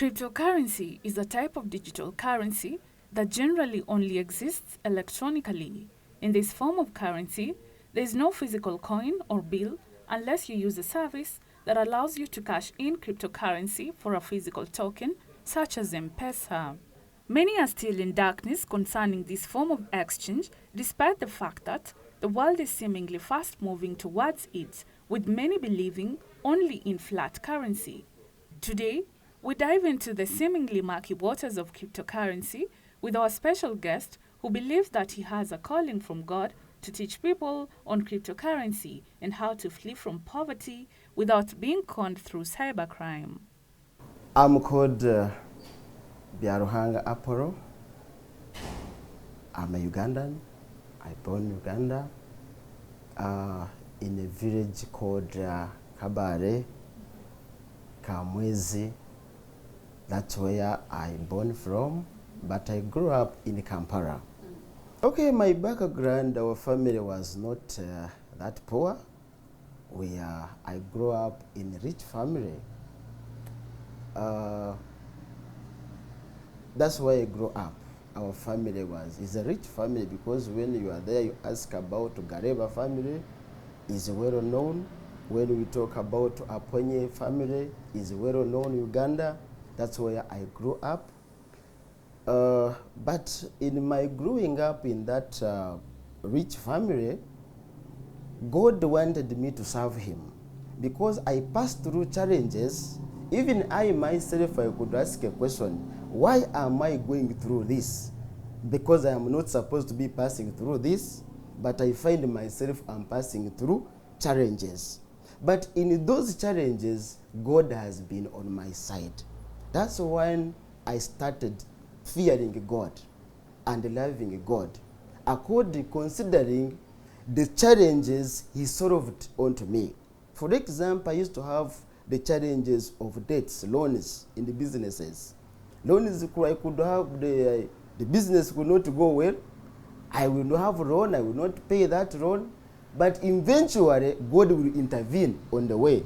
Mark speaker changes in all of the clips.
Speaker 1: Cryptocurrency is a type of digital currency that generally only exists electronically. In this form of currency, there is no physical coin or bill unless you use a service that allows you to cash in cryptocurrency for a physical token, such as M-Pesa. Many are still in darkness concerning this form of exchange, despite the fact that the world is seemingly fast moving towards it, with many believing only in flat currency. Today, we dive into the seemingly murky waters of cryptocurrency with our special guest who believes that he has a calling from God to teach people on cryptocurrency and how to flee from poverty without being conned through cybercrime.
Speaker 2: I'm called Biaruhanga Aporo. I'm a Ugandan. I born in Uganda in a village called Kabare, Kamwezi. That's where I born from, but I grew up in Kampala. Okay, my background, our family was not that poor. I grew up in a rich family. That's why I grew up. Our family is a rich family because when you are there, you ask about Gareba family, is well known. When we talk about Aponye family, is well known in Uganda. That's where I grew up. But in my growing up in that rich family, God wanted me to serve him because I passed through challenges. Even I myself, I could ask a question, why am I going through this? Because I am not supposed to be passing through this, but I find myself I'm passing through challenges. But in those challenges, God has been on my side. That's when I started fearing God and loving God, considering the challenges he solved onto me. For example, I used to have the challenges of debts, loans in the businesses. Loans, I could have the business could not go well. I will not have a loan, I will not pay that loan. But eventually, God will intervene on the way,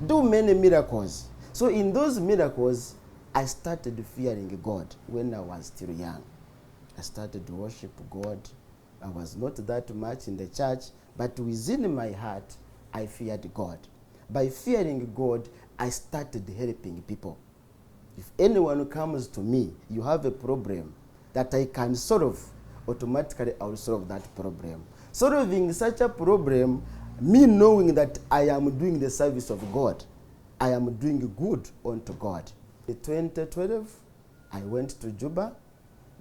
Speaker 2: do many miracles. So in those miracles, I started fearing God when I was still young. I started to worship God. I was not that much in the church, but within my heart, I feared God. By fearing God, I started helping people. If anyone comes to me, you have a problem that I can solve, automatically I will solve that problem. Solving such a problem, me knowing that I am doing the service of God, I am doing good unto God. In 2012, I went to Juba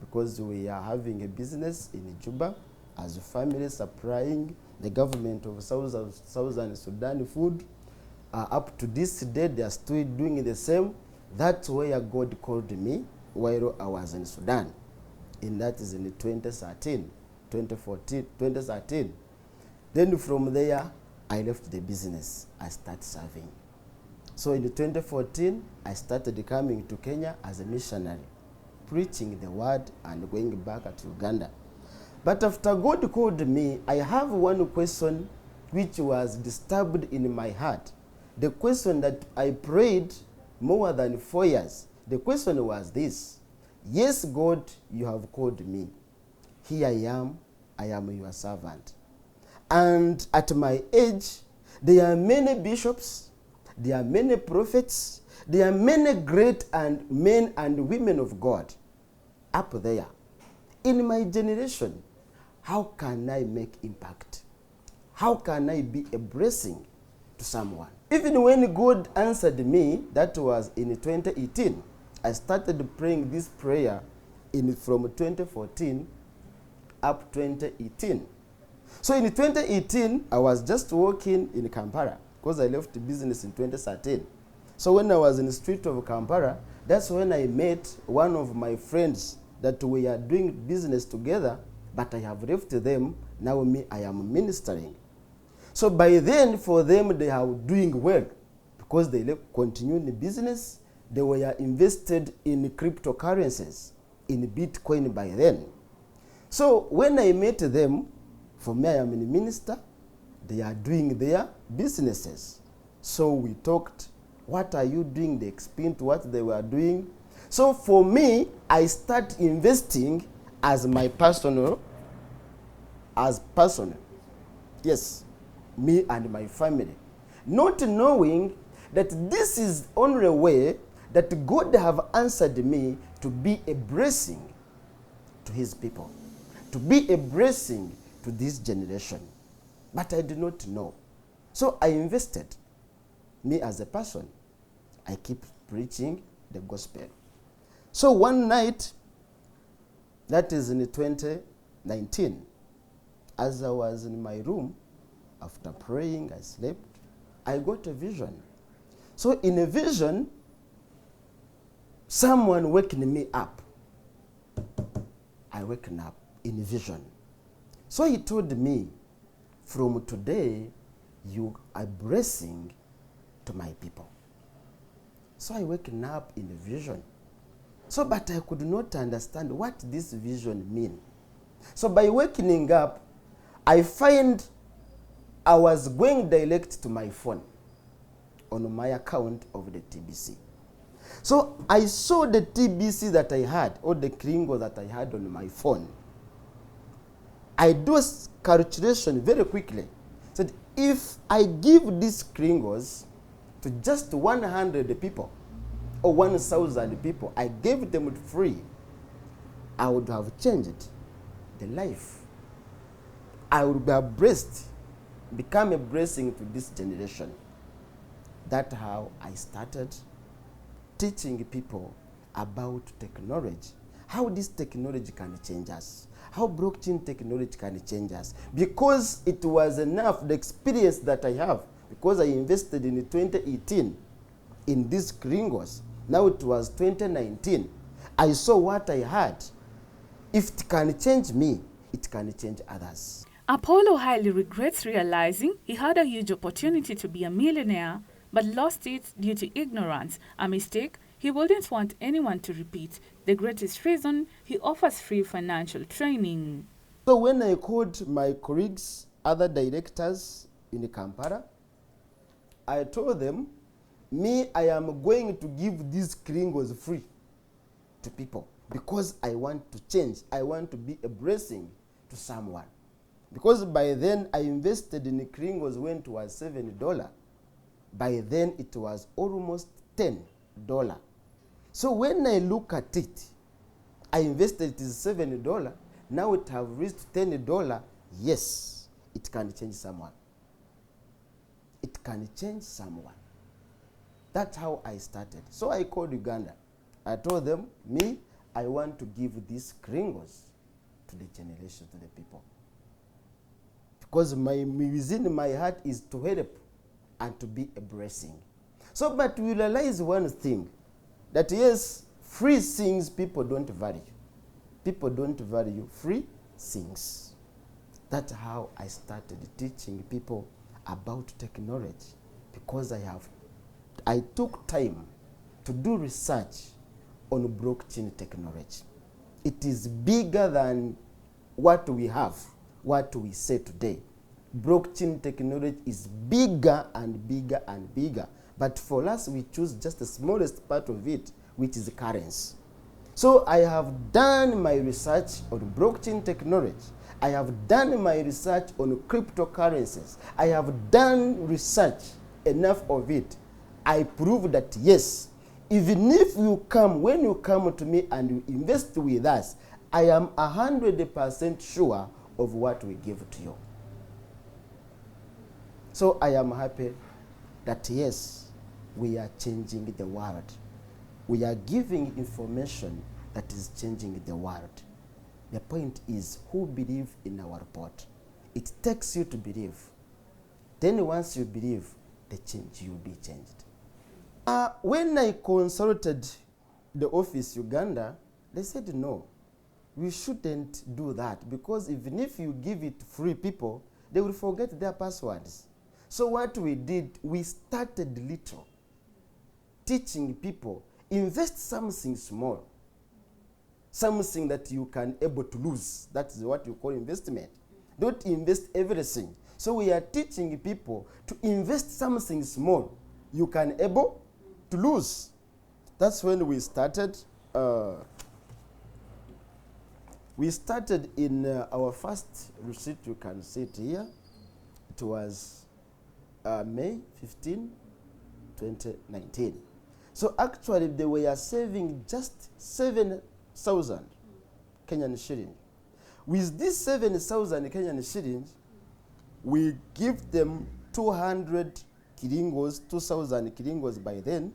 Speaker 2: because we are having a business in Juba as a family supplying the government of Southern Sudan food. Up to this day, they are still doing the same. That's where God called me while I was in Sudan. And that is in 2013. Then from there, I left the business. I started serving. So in 2014, I started coming to Kenya as a missionary, preaching the word and going back to Uganda. But after God called me, I have one question which was disturbed in my heart. The question that I prayed more than 4 years. The question was this: yes, God, you have called me. Here I am your servant. And at my age, there are many bishops, there are many prophets, there are many great and men and women of God up there. In my generation, how can I make impact? How can I be a blessing to someone? Even when God answered me, that was in 2018, I started praying this prayer from 2014 up 2018. So in 2018, I was just working in Kampala because I left the business in 2013. So when I was in the street of Kampala, that's when I met one of my friends that we are doing business together, but I have left them. Now I am ministering. So by then, for them, they are doing well because they continue the business. They were invested in cryptocurrencies, in Bitcoin by then. So when I met them, for me, I am a minister. They are doing their businesses. So we talked What are you doing? They explained what they were doing. So for me, I start investing as my personal, yes, me and my family, not knowing that this is only way that God have answered me to be a blessing to his people, to be a blessing to this generation. But I did not know. So I invested. Me as a person, I keep preaching the gospel. So one night, that is in 2019, as I was in my room, after praying, I slept, I got a vision. So in a vision, someone waking me up. I waken up in a vision. So he told me, from today, you are a blessing to my people. So I waken up in a vision. So, but I could not understand what this vision mean. So by waking up, I find I was going direct to my phone on my account of the TBC. So I saw the TBC that I had, or the kringo that I had on my phone. I do a calculation very quickly. Said, if I give these kringos to just 100 people or 1,000 people, I gave them free, I would have changed the life. I would be blessed, become a blessing to this generation. That's how I started teaching people about technology, how this technology can change us, how blockchain technology can change us. Because it was enough, the experience that I have, because I invested in 2018 in these gringos. Now it was 2019. I saw what I had. If it can change me, it can change others.
Speaker 1: Apollo highly regrets realizing he had a huge opportunity to be a millionaire but lost it due to ignorance, a mistake he wouldn't want anyone to repeat. The greatest reason he offers free financial training.
Speaker 2: So when I called my colleagues, other directors in Kampala, I told them, me, I am going to give these kringos free to people because I want to change. I want to be a blessing to someone. Because by then I invested in the kringos when it was $7. By then it was almost $10. So when I look at it, I invested it is $7. Now it have reached $10. Yes, it can change someone. It can change someone. That's how I started. So I called Uganda. I told them, me, I want to give these kringos to the generation, to the people. Because within my heart is to help and to be a blessing. So, but we realize one thing, that yes, free things people don't value. People don't value free things. That's how I started teaching people about technology, because I took time to do research on blockchain technology. It is bigger than what we have, what we say today. Blockchain technology is bigger and bigger and bigger. But for us, we choose just the smallest part of it, which is currency. So I have done my research on blockchain technology. I have done my research on cryptocurrencies. I have done research, enough of it. I prove that yes, even if you come, when you come to me and you invest with us, I am 100% sure of what we give to you. So I am happy that yes, we are changing the world. We are giving information that is changing the world. The point is, who believes in our report? It takes you to believe. Then once you believe, the change, you will be changed. When I consulted the office Uganda, they said no, we shouldn't do that, because even if you give it free people, they will forget their passwords. So what we did, we started little, teaching people, invest something small, something that you can able to lose. That is what you call investment. Don't invest everything. So we are teaching people to invest something small you can able to lose. That's when we started. We started in our first receipt, you can see it here. It was May 15, 2019. So actually they were saving just 7,000 Kenyan shillings. With these 7,000 Kenyan shillings, we give them 200 kiringos, 2,000 kiringos by then,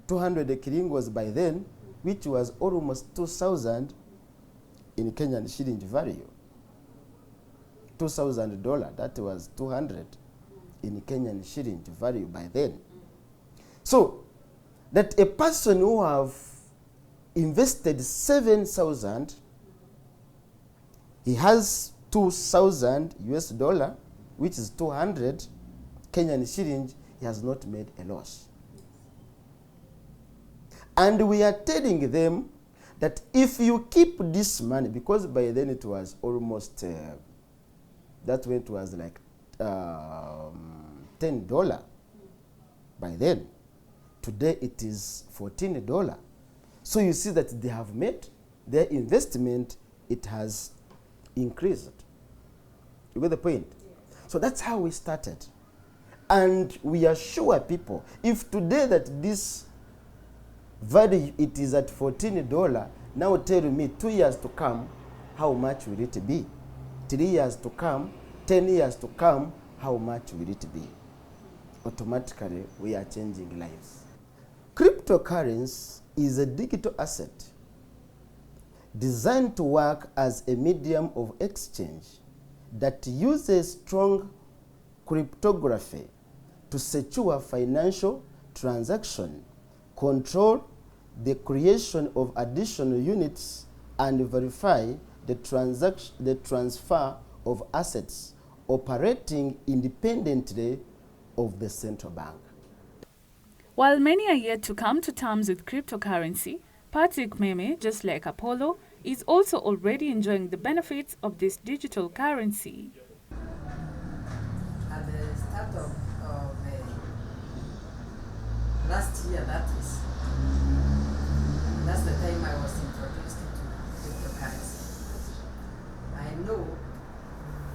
Speaker 2: 200 kiringos by then, which was almost 2,000 in Kenyan shilling value. $2,000, that was 200 in Kenyan shilling value by then. So that a person who have invested 7,000, he has 2,000 US dollar, which is 200 Kenyan shillings, he has not made a loss. And we are telling them that if you keep this money, because by then it was almost, that when it was like $10 by then. Today it is $14. So you see that they have made their investment, it has increased. You get the point? Yeah. So that's how we started. And we assure people, if today that this value it is at $14, now tell me 2 years to come, how much will it be? 3 years to come, 10 years to come, how much will it be? Automatically, we are changing lives. Cryptocurrency is a digital asset designed to work as a medium of exchange that uses strong cryptography to secure financial transaction, control the creation of additional units, and verify the transfer of assets operating independently of the central bank.
Speaker 1: While many are yet to come to terms with cryptocurrency, Patrick Meme, just like Apollo, is also already enjoying the benefits of this digital currency.
Speaker 3: At the start of last year, that's the time I was introduced to cryptocurrency. I know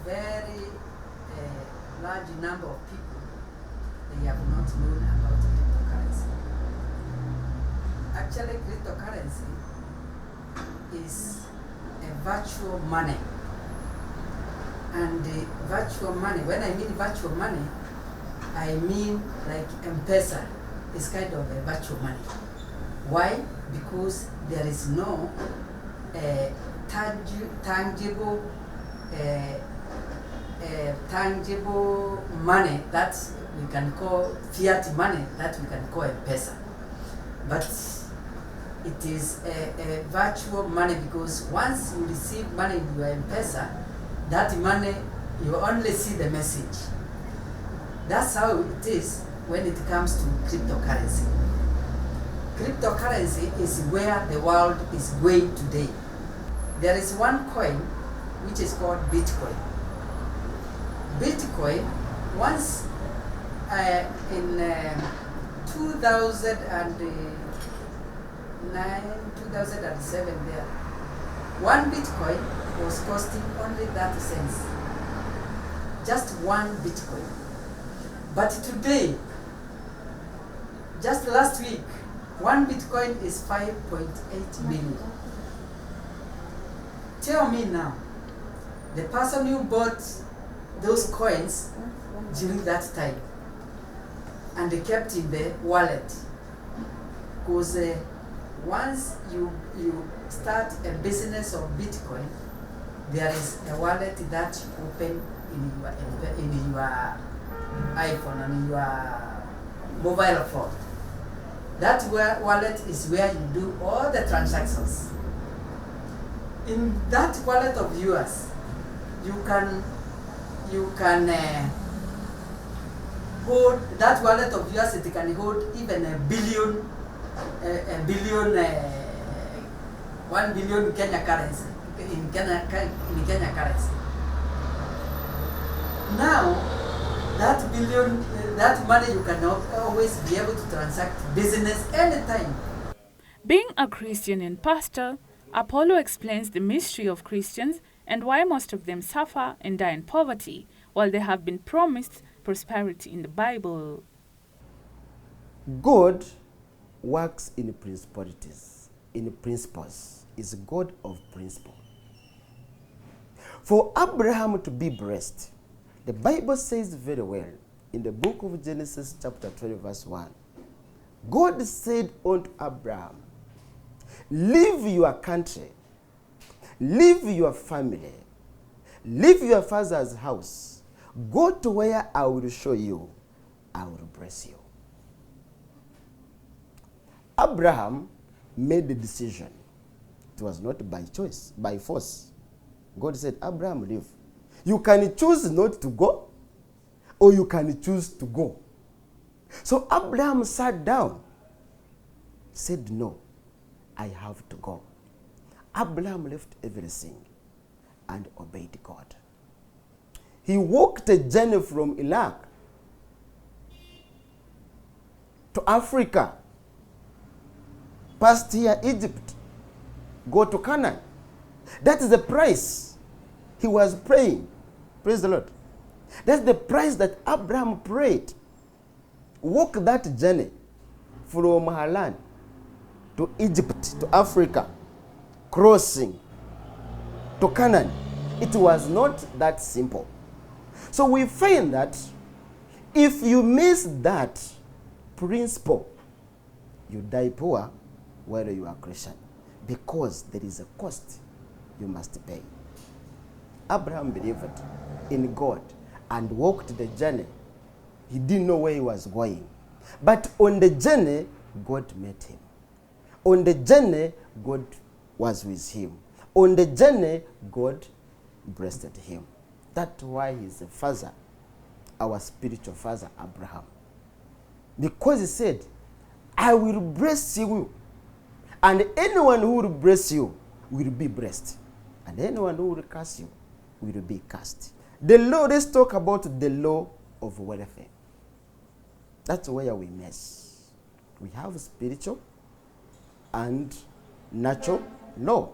Speaker 3: very large number of people, they have not known about cryptocurrency. Actually, cryptocurrency is a virtual money. And the virtual money, when I mean virtual money, I mean like M-Pesa is kind of a virtual money. Why? Because there is no tangible money that we can call fiat money that we can call M-Pesa. But it is a virtual money because once you receive money in your M-Pesa, that money, you only see the message. That's how it is when it comes to cryptocurrency. Cryptocurrency is where the world is going today. There is one coin which is called Bitcoin. Bitcoin, once in 2009, 2007 there, one Bitcoin was costing only 30 cents. Just one Bitcoin. But today, just last week, one Bitcoin is 5.8 million. Tell me now, the person who bought those coins during that time and they kept in the wallet, because once you start a business of Bitcoin, there is a wallet that you open in your iPhone and in your mobile phone. That wallet is where you do all the transactions. In that wallet of yours, you can hold that wallet of yours. It can hold even a billion, 1 billion Kenya currency in Kenya currency. Now, that billion, that money you can always be able to transact business anytime.
Speaker 1: Being a Christian and pastor, Apollo explains the mystery of Christians and why most of them suffer and die in poverty, while they have been promised prosperity in the Bible.
Speaker 2: God works in principalities, in principles, is God of principle. For Abraham to be blessed, the Bible says very well in the book of Genesis chapter 12 verse 1, God said unto Abraham, leave your country, leave your family, leave your father's house, go to where I will show you, I will bless you. Abraham made the decision. It was not by choice, by force. God said, Abraham, leave. You can choose not to go, or you can choose to go. So Abraham sat down, said, no, I have to go. Abraham left everything and obeyed God. He walked a journey from Iraq to Africa, past here Egypt, go to Canaan. That is the price he was praying. Praise the Lord. That's the price that Abraham prayed. Walk that journey from Haran to Egypt, to Africa, crossing to Canaan. It was not that simple. So we find that if you miss that principle, you die poor whether you are Christian, because there is a cost you must pay. Abraham believed in God and walked the journey. He didn't know where he was going. But on the journey, God met him. On the journey, God was with him. On the journey, God blessed him. That's why he's the father, our spiritual father, Abraham. Because he said, I will bless you, and anyone who will bless you will be blessed, and anyone who will curse you will be cursed. The law, let's talk about the law of welfare. That's where we mess. We have spiritual and natural law.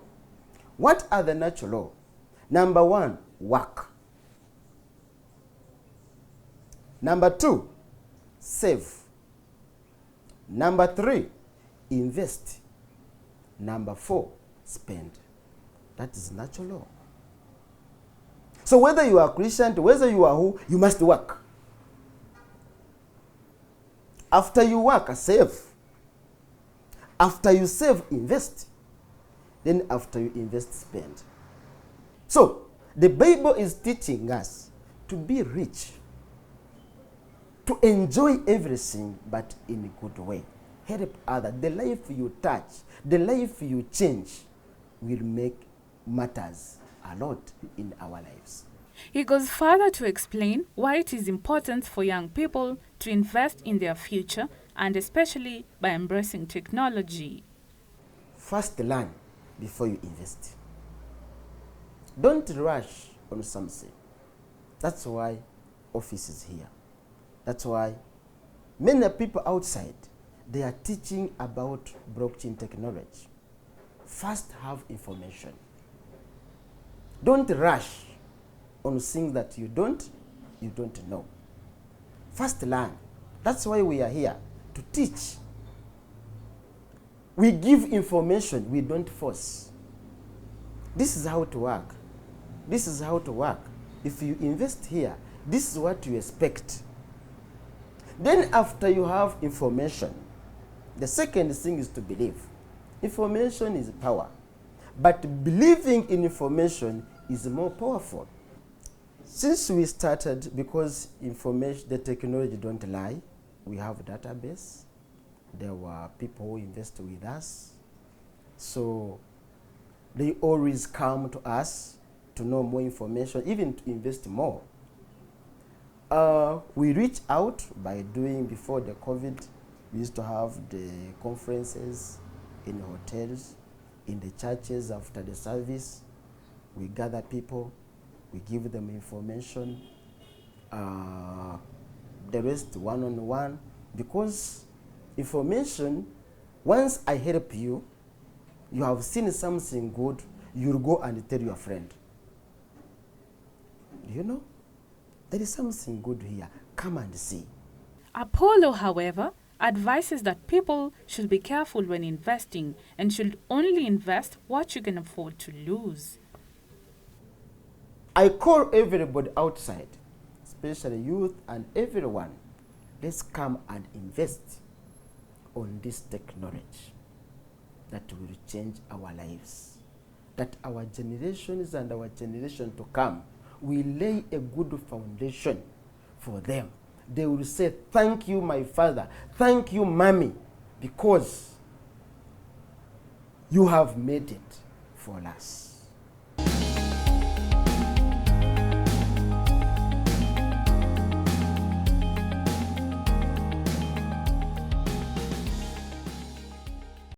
Speaker 2: What are the natural law? Number one, work. Number two, save. Number three, invest. Number four, spend. That is natural law. So whether you are Christian, whether you are who, you must work. After you work, save. After you save, invest. Then after you invest, spend. So the Bible is teaching us to be rich, to enjoy everything, but in a good way. Help others. The life you touch, the life you change will make matters a lot in our lives.
Speaker 1: He goes further to explain why it is important for young people to invest in their future, and especially by embracing technology.
Speaker 2: First, learn before you invest. Don't rush on something. That's why office is here. That's why many people outside, they are teaching about blockchain technology. First, have information. Don't rush on things that you don't know. First, learn. That's why we are here, to teach. We give information, we don't force. This is how to work. This is how to work. If you invest here, this is what you expect. Then after you have information, the second thing is to believe. Information is power, but believing in information is more powerful. Since we started, because information, the technology don't lie, we have a database. There were people who invest with us. So they always come to us to know more information, even to invest more. We reach out by doing, before the COVID, we used to have the conferences in hotels, in the churches after the service. We gather people, we give them information. the rest one-on-one, because information, once I help you, you have seen something good, you'll go and tell your friend. You know, there is something good here. Come and see.
Speaker 1: Apollo, however, advises that people should be careful when investing and should only invest what you can afford to lose.
Speaker 2: I call everybody outside, especially youth and everyone, let's come and invest on this technology that will change our lives, that our generations and our generation to come will lay a good foundation for them. They will say, thank you, my father, thank you, mommy, because you have made it for us.